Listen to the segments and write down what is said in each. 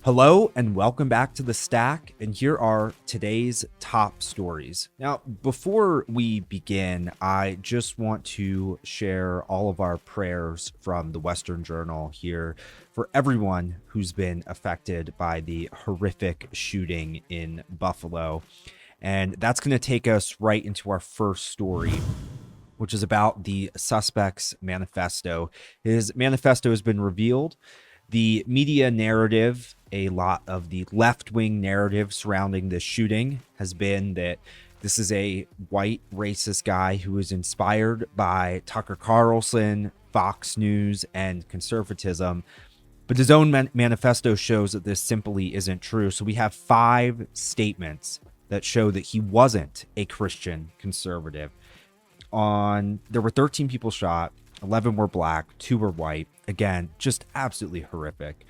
Hello and welcome back to The Stack, and here are today's top stories. Now, before we begin, I just want to share all of our prayers from the Western Journal here for everyone who's been affected by the horrific shooting in Buffalo. And that's going to take us right into our first story, which is about the suspect's manifesto. His manifesto has been revealed. The media narrative, a lot of the left-wing narrative surrounding this shooting has been that this is a white racist guy who was inspired by Tucker Carlson, Fox News, and conservatism. But his own manifesto shows that this simply isn't true. So we have 5 statements that show that he wasn't a Christian conservative. There were 13 people shot. 11 were black, 2 were white. Again, just absolutely horrific.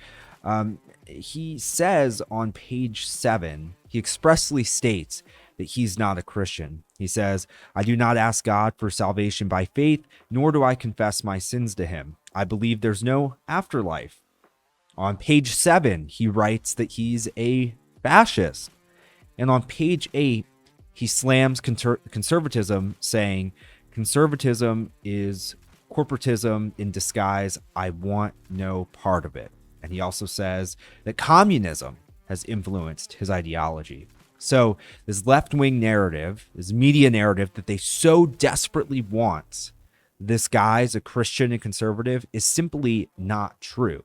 He says on page 7, he expressly states that he's not a Christian. He says, "I do not ask God for salvation by faith, nor do I confess my sins to him. I believe there's no afterlife." On page 7, he writes that he's a fascist. And on page 8, he slams conservatism, saying, "Conservatism is corporatism in disguise. I want no part of it." And he also says that communism has influenced his ideology. So this left-wing narrative, this media narrative that they so desperately want this guy's a Christian and conservative is simply not true.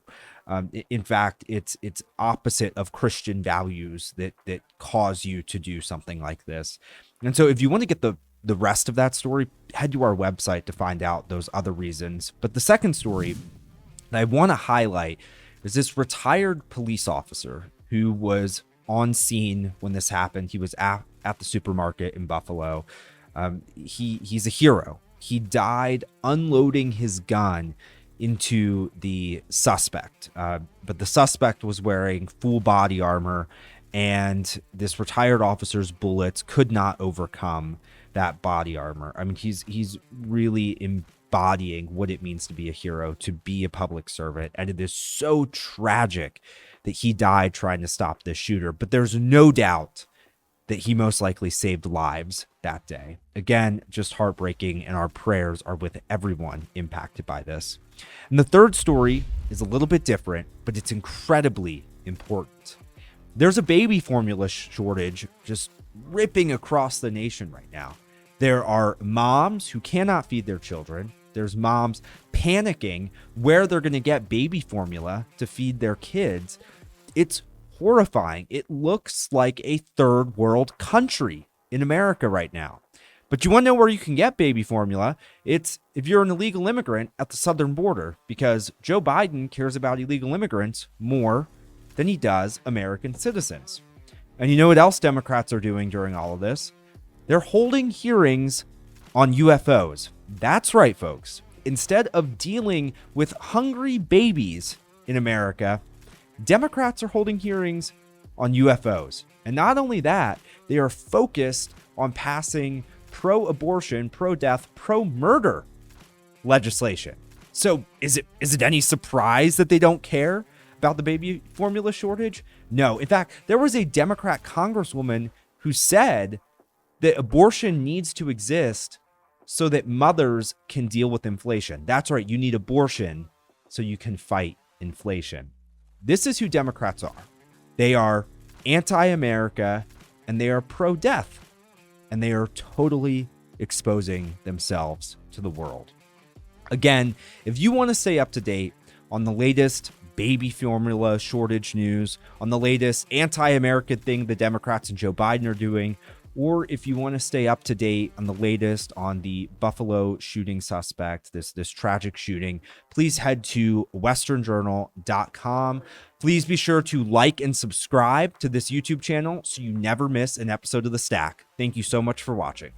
In fact, it's opposite of Christian values that cause you to do something like this. And so if you want to get the rest of that story, head to our website to find out those other reasons. But the second story that I want to highlight is this retired police officer who was on scene when this happened. He was at the supermarket in Buffalo. He's a hero. He died unloading his gun into the suspect. But the suspect was wearing full body armor, and this retired officer's bullets could not overcome that body armor. I mean, he's really embodying what it means to be a hero, to be a public servant. And it is so tragic that he died trying to stop this shooter. But there's no doubt that he most likely saved lives that day. Again, just heartbreaking, and our prayers are with everyone impacted by this. And the third story is a little bit different, but it's incredibly important. There's a baby formula shortage just ripping across the nation right now. There are moms who cannot feed their children. There's moms panicking where they're going to get baby formula to feed their kids. It's horrifying. It looks like a third world country in America right now. But you want to know where you can get baby formula? It's if you're an illegal immigrant at the southern border, because Joe Biden cares about illegal immigrants more than he does American citizens. And you know what else Democrats are doing during all of this? They're holding hearings on UFOs. That's right, folks. Instead of dealing with hungry babies in America, Democrats are holding hearings on UFOs. And not only that, they are focused on passing pro-abortion, pro-death, pro-murder legislation. So is it any surprise that they don't care about the baby formula shortage? No. In fact, there was a Democrat congresswoman who said that abortion needs to exist so that mothers can deal with inflation. That's right. You need abortion so you can fight inflation. This is who Democrats are. They are anti-America, and they are pro-death, and they are totally exposing themselves to the world. Again, if you want to stay up to date on the latest baby formula shortage news, on the latest anti-American thing the Democrats and Joe Biden are doing, or if you want to stay up to date on the latest on the Buffalo shooting suspect, this tragic shooting, please head to westernjournal.com. Please be sure to like and subscribe to this YouTube channel so you never miss an episode of The Stack. Thank you so much for watching.